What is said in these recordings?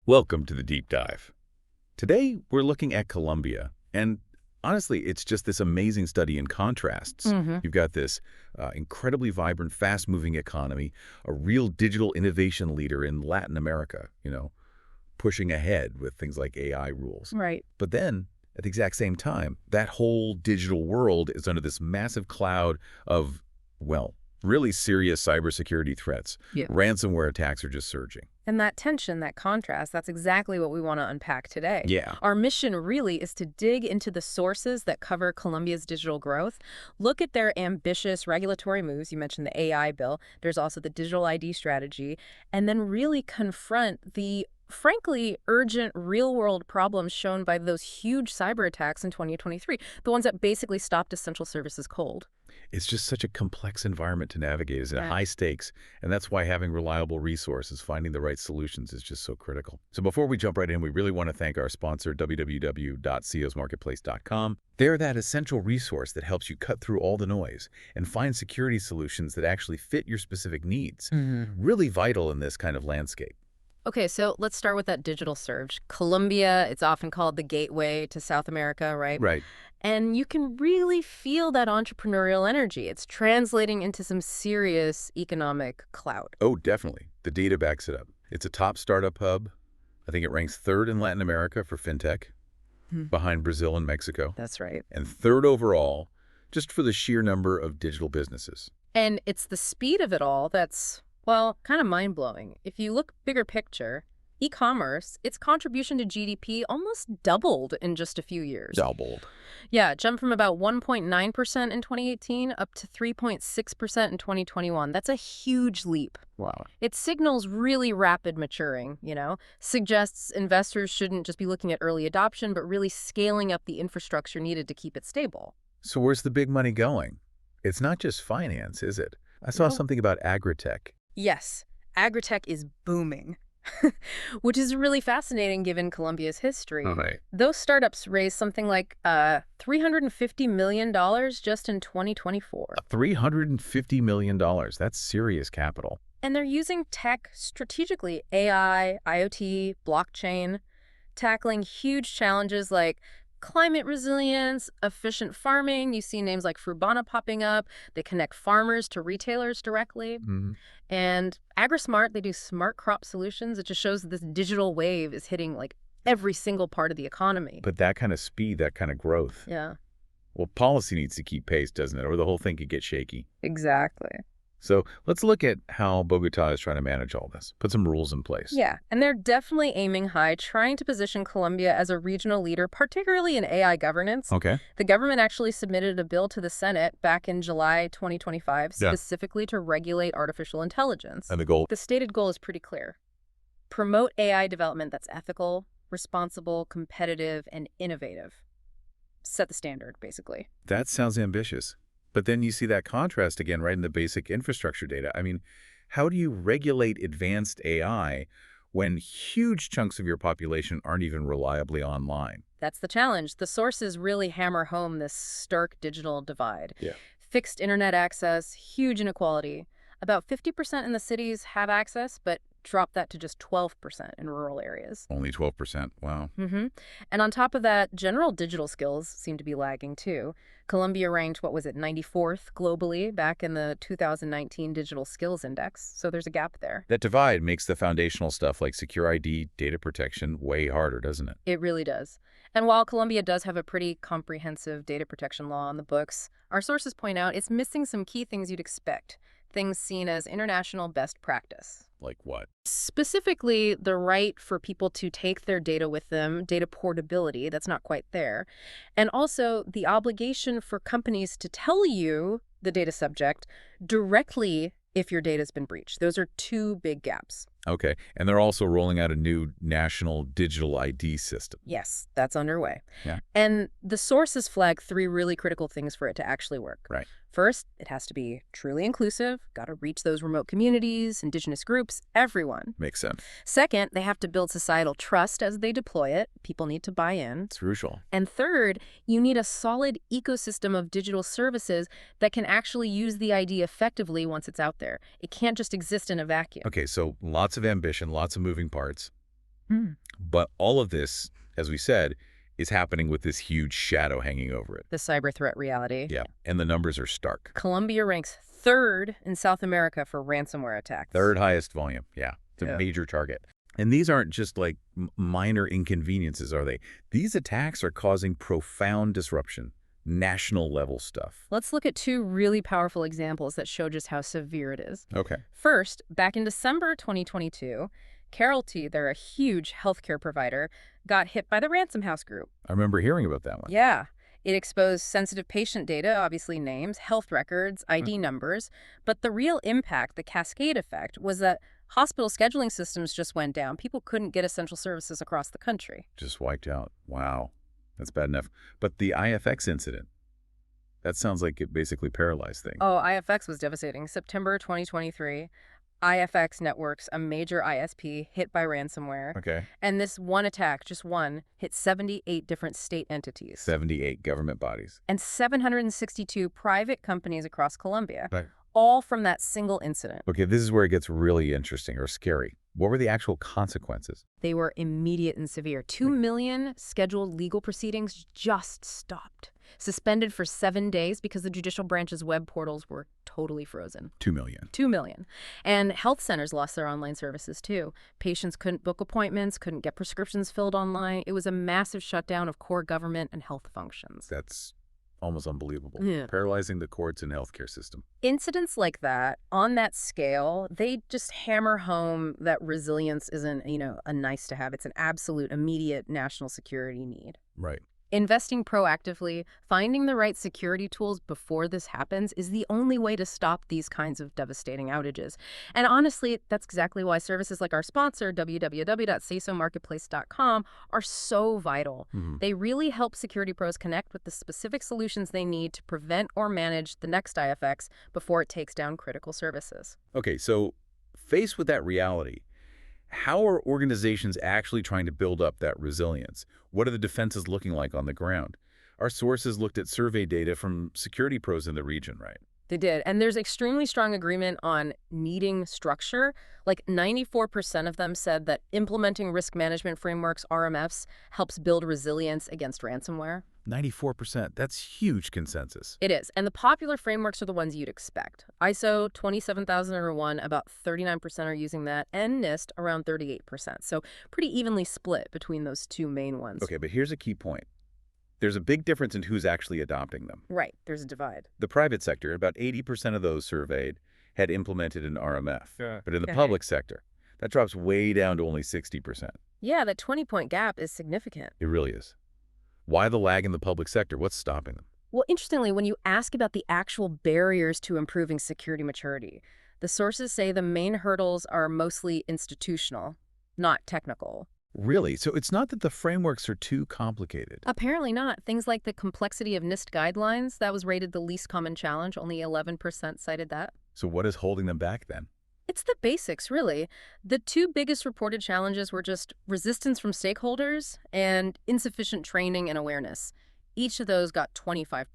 Welcome to the Deep Dive. Today, we're looking at Colombia, and honestly, it's just this amazing study in contrasts. You've got this incredibly vibrant, fast-moving economy, a real digital innovation leader in Latin America, pushing ahead with things like AI rules. Right. But then, at the exact same time, that whole digital world is under this massive cloud of, well, really serious cybersecurity threats. Yeah. Ransomware attacks are just surging. And that tension, that contrast, that's exactly what we want to unpack today. Yeah. Our mission really is to dig into the sources that cover Colombia's digital growth, look at their ambitious regulatory moves. You mentioned the AI bill. There's also the digital ID strategy, and then really confront the frankly urgent real-world problems shown by those huge cyber attacks in 2023, the ones that basically stopped essential services cold. It's just such a complex environment to navigate. It's Right. high stakes, and that's why having reliable resources, finding the right solutions is just so critical. So before we jump right in, we really want to thank our sponsor, www.ciosmarketplace.com. They're that essential resource that helps you cut through all the noise and find security solutions that actually fit your specific needs. Really vital in this kind of landscape. Okay, so let's start with that digital surge. Colombia, it's often called the gateway to South America, right? Right. And you can really feel that entrepreneurial energy. It's translating into some serious economic clout. Oh, definitely. The data backs it up. It's a top startup hub. I think it ranks third in Latin America for fintech, behind Brazil and Mexico. That's right. And third overall, just for the sheer number of digital businesses. And it's the speed of it all that's, well, kind of mind-blowing. If you look bigger picture, e-commerce, its contribution to GDP almost doubled in just a few years. Doubled. Yeah, it jumped from about 1.9% in 2018 up to 3.6% in 2021. That's a huge leap. Wow. It signals really rapid maturing, suggests investors shouldn't just be looking at early adoption, but really scaling up the infrastructure needed to keep it stable. So where's the big money going? It's not just finance, is it? I saw No. something about agritech. Yes, agritech is booming, which is really fascinating given Colombia's history. Right. Those startups raised something like $350 million just in 2024. $350 million. That's serious capital. And they're using tech strategically, AI, IoT, blockchain, tackling huge challenges like climate resilience, efficient farming. You see names like Frubana popping up. They connect farmers to retailers directly. And AgriSmart, they do smart crop solutions. It just shows that this digital wave is hitting like every single part of the economy. But that kind of speed, that kind of growth. Yeah, Well, policy needs to keep pace, doesn't it? Or the whole thing could get shaky. exactly. So let's look at how Bogota is trying to manage all this. Put some rules in place. Yeah, and they're definitely aiming high, trying to position Colombia as a regional leader, particularly in AI governance. Okay. The government actually submitted a bill to the Senate back in July 2025, Yeah. specifically to regulate artificial intelligence. And the goal? The stated goal is pretty clear. Promote AI development that's ethical, responsible, competitive, and innovative. Set the standard, basically. That sounds ambitious. But then you see that contrast again right in the basic infrastructure data. I mean, how do you regulate advanced AI when huge chunks of your population aren't even reliably online? That's the challenge. The sources really hammer home this stark digital divide. Yeah. Fixed internet access, huge inequality. About 50% in the cities have access, but drop that to just 12% in rural areas. Only 12%. Wow. And on top of that, general digital skills seem to be lagging too. Colombia ranked, 94th globally back in the 2019 Digital Skills Index, so there's a gap there. That divide makes the foundational stuff like secure ID, data protection, way harder, doesn't it? It really does. And while Colombia does have a pretty comprehensive data protection law on the books, our sources point out it's missing some key things you'd expect, things seen as international best practice. Like what? Specifically, the right for people to take their data with them, data portability, that's not quite there. And also the obligation for companies to tell you, the data subject, directly if your data's been breached. Those are two big gaps. Okay. And they're also rolling out a new national digital ID system. Yes, that's underway. Yeah. And the sources flag three really critical things for it to actually work. Right. First, it has to be truly inclusive, got to reach those remote communities, indigenous groups, everyone. Makes sense. Second, they have to build societal trust as they deploy it. People need to buy in. It's crucial. And third, you need a solid ecosystem of digital services that can actually use the ID effectively once it's out there. It can't just exist in a vacuum. Okay, so lots of ambition, lots of moving parts. Hmm. But all of this, as we said, is happening with this huge shadow hanging over it. The cyber threat reality. Yeah, and the numbers are stark. Colombia ranks third in South America for ransomware attacks. Third highest volume, yeah. It's a Yeah. major target. And these aren't just like minor inconveniences, are they? These attacks are causing profound disruption, national level stuff. Let's look at two really powerful examples that show just how severe it is. Okay. First, back in December 2022, Carroll, they're a huge healthcare provider, got hit by the Ransom House group. I remember hearing about that one. Yeah. It exposed sensitive patient data, obviously names, health records, ID numbers. But the real impact, the cascade effect, was that hospital scheduling systems just went down. People couldn't get essential services across the country. Just wiped out. Wow. That's bad enough. But the IFX incident, that sounds like it basically paralyzed things. Oh, IFX was devastating. September 2023, IFX Networks, a major ISP, hit by ransomware. Okay. And this one attack, just one, hit 78 different state entities. 78 government bodies. And 762 private companies across Colombia. Right. All from that single incident. Okay, this is where it gets really interesting or scary. What were the actual consequences? They were immediate and severe. 2 million scheduled legal proceedings just stopped. Suspended for 7 days because the judicial branch's web portals were totally frozen. 2 million. 2 million. And health centers lost their online services too. Patients couldn't book appointments, couldn't get prescriptions filled online. It was a massive shutdown of core government and health functions. That's almost unbelievable. Yeah. Paralyzing the courts and healthcare system. Incidents like that, on that scale, they just hammer home that resilience isn't, a nice to have. It's an absolute immediate national security need. Right. Investing proactively, finding the right security tools before this happens is the only way to stop these kinds of devastating outages. And honestly, that's exactly why services like our sponsor, www.cisomarketplace.com, are so vital. They really help security pros connect with the specific solutions they need to prevent or manage the next IFX before it takes down critical services. Okay, so faced with that reality, how are organizations actually trying to build up that resilience? What are the defenses looking like on the ground? Our sources looked at survey data from security pros in the region, right? They did. And there's extremely strong agreement on needing structure. Like 94% of them said that implementing risk management frameworks, RMFs, helps build resilience against ransomware. 94%. That's huge consensus. It is. And the popular frameworks are the ones you'd expect. ISO 27001, about 39% are using that, and NIST, around 38%. So pretty evenly split between those two main ones. Okay, but here's a key point. There's a big difference in who's actually adopting them. Right. There's a divide. The private sector, about 80% of those surveyed had implemented an RMF. Yeah. But in the public sector, that drops way down to only 60%. Yeah, that 20-point gap is significant. It really is. Why the lag in the public sector? What's stopping them? Well, interestingly, when you ask about the actual barriers to improving security maturity, the sources say the main hurdles are mostly institutional, not technical. Really? So it's not that the frameworks are too complicated. Apparently not. Things like the complexity of NIST guidelines, that was rated the least common challenge. Only 11% cited that. So what is holding them back then? It's the basics, really. The two biggest reported challenges were just resistance from stakeholders and insufficient training and awareness. Each of those got 25%.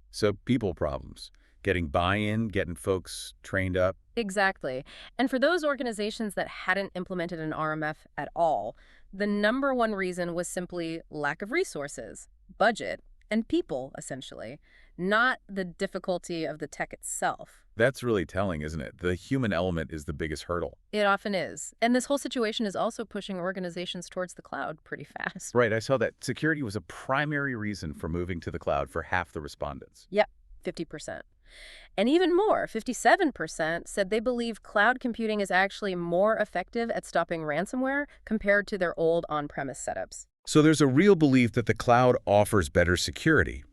So people problems. Getting buy-in, getting folks trained up. Exactly. And for those organizations that hadn't implemented an RMF at all, the number one reason was simply lack of resources, budget, and people, essentially, not the difficulty of the tech itself. That's really telling, isn't it? The human element is the biggest hurdle. It often is. And this whole situation is also pushing organizations towards the cloud pretty fast. Right, I saw that security was a primary reason for moving to the cloud for half the respondents. Yep, 50%. And even more, 57% said they believe cloud computing is actually more effective at stopping ransomware compared to their old on-premise setups. So there's a real belief that the cloud offers better security,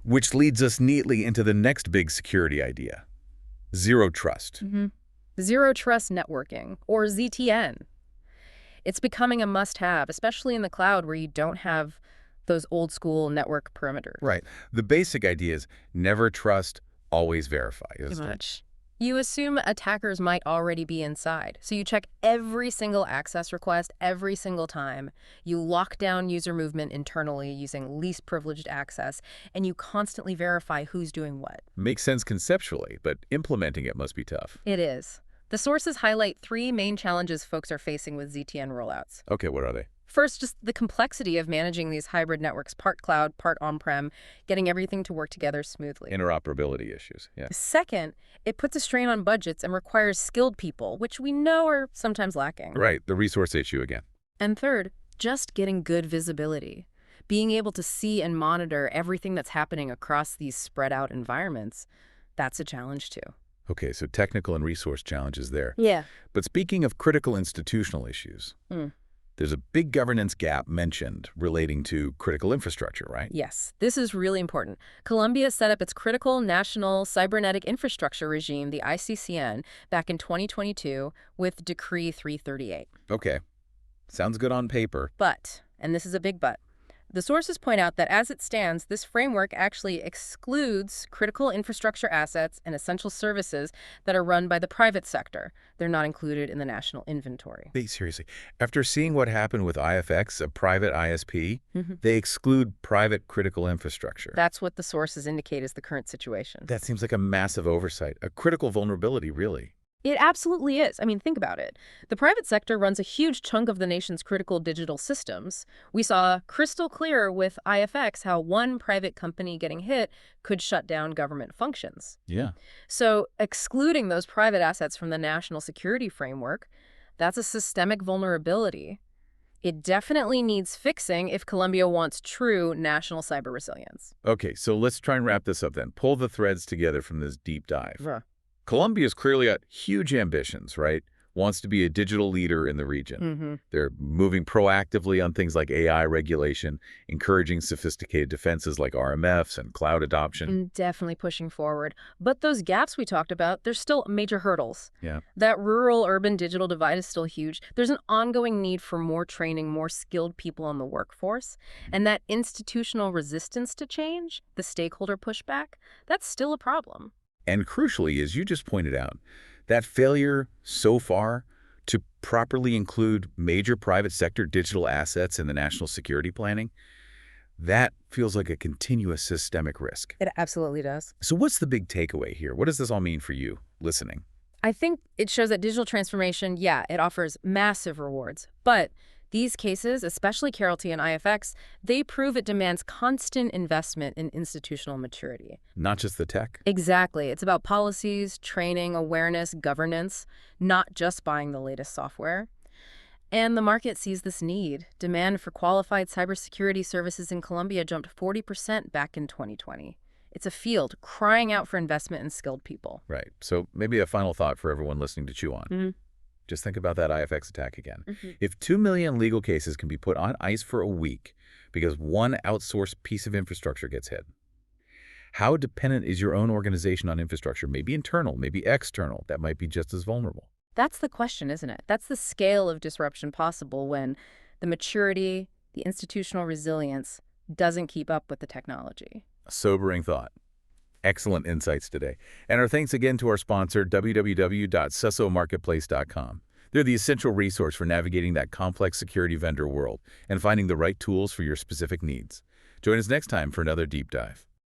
which leads us neatly into the next big security idea, zero trust. Zero Trust Networking, or ZTN. It's becoming a must-have, especially in the cloud where you don't have those old-school network perimeters. Right. The basic idea is never trust, always verify. Too much. You assume attackers might already be inside, so you check every single access request every single time. You lock down user movement internally using least privileged access, and you constantly verify who's doing what. Makes sense conceptually, but implementing it must be tough. It is. The sources highlight three main challenges folks are facing with ZTN rollouts. Okay, what are they? First, just the complexity of managing these hybrid networks, part cloud, part on-prem, getting everything to work together smoothly. Interoperability issues, yeah. Second, it puts a strain on budgets and requires skilled people, which we know are sometimes lacking. Right, the resource issue again. And third, just getting good visibility. Being able to see and monitor everything that's happening across these spread out environments, that's a challenge too. Okay, so technical and resource challenges there. Yeah. But speaking of critical institutional issues, there's a big governance gap mentioned relating to critical infrastructure, right? Yes, this is really important. Colombia set up its Critical National Cybernetic Infrastructure Regime, the ICCN, back in 2022 with Decree 338. Okay, sounds good on paper. But, and this is a big but, the sources point out that as it stands, this framework actually excludes critical infrastructure assets and essential services that are run by the private sector. They're not included in the national inventory. Wait, seriously, after seeing what happened with IFX, a private ISP, they exclude private critical infrastructure. That's what the sources indicate is the current situation. That seems like a massive oversight, a critical vulnerability, really. It absolutely is. I mean, think about it. The private sector runs a huge chunk of the nation's critical digital systems. We saw crystal clear with IFX how one private company getting hit could shut down government functions. Yeah. So excluding those private assets from the national security framework, that's a systemic vulnerability. It definitely needs fixing if Colombia wants true national cyber resilience. Okay, so let's try and wrap this up then. Pull the threads together from this deep dive. Right. Colombia's clearly got huge ambitions, right? Wants to be a digital leader in the region. They're moving proactively on things like AI regulation, encouraging sophisticated defenses like RMFs and cloud adoption. Definitely pushing forward. But those gaps we talked about, there's still major hurdles. Yeah. That rural-urban digital divide is still huge. There's an ongoing need for more training, more skilled people on the workforce. And that institutional resistance to change, the stakeholder pushback, that's still a problem. And crucially, as you just pointed out, that failure so far to properly include major private sector digital assets in the national security planning, that feels like a continuous systemic risk. It absolutely does. So what's the big takeaway here? What does this all mean for you listening? I think it shows that digital transformation, yeah, it offers massive rewards. But these cases, especially Carrollty and IFX, they prove it demands constant investment in institutional maturity. Not just the tech? Exactly. It's about policies, training, awareness, governance, not just buying the latest software. And the market sees this need. Demand for qualified cybersecurity services in Colombia jumped 40% back in 2020. It's a field crying out for investment in skilled people. Right. So maybe a final thought for everyone listening to chew on. Just think about that IFX attack again. If 2 million legal cases can be put on ice for a week because one outsourced piece of infrastructure gets hit, how dependent is your own organization on infrastructure? Maybe internal, maybe external. That might be just as vulnerable. That's the question, isn't it? That's the scale of disruption possible when the maturity, the institutional resilience doesn't keep up with the technology. A sobering thought. Excellent insights today. And our thanks again to our sponsor, www.cisomarketplace.com. They're the essential resource for navigating that complex security vendor world and finding the right tools for your specific needs. Join us next time for another deep dive.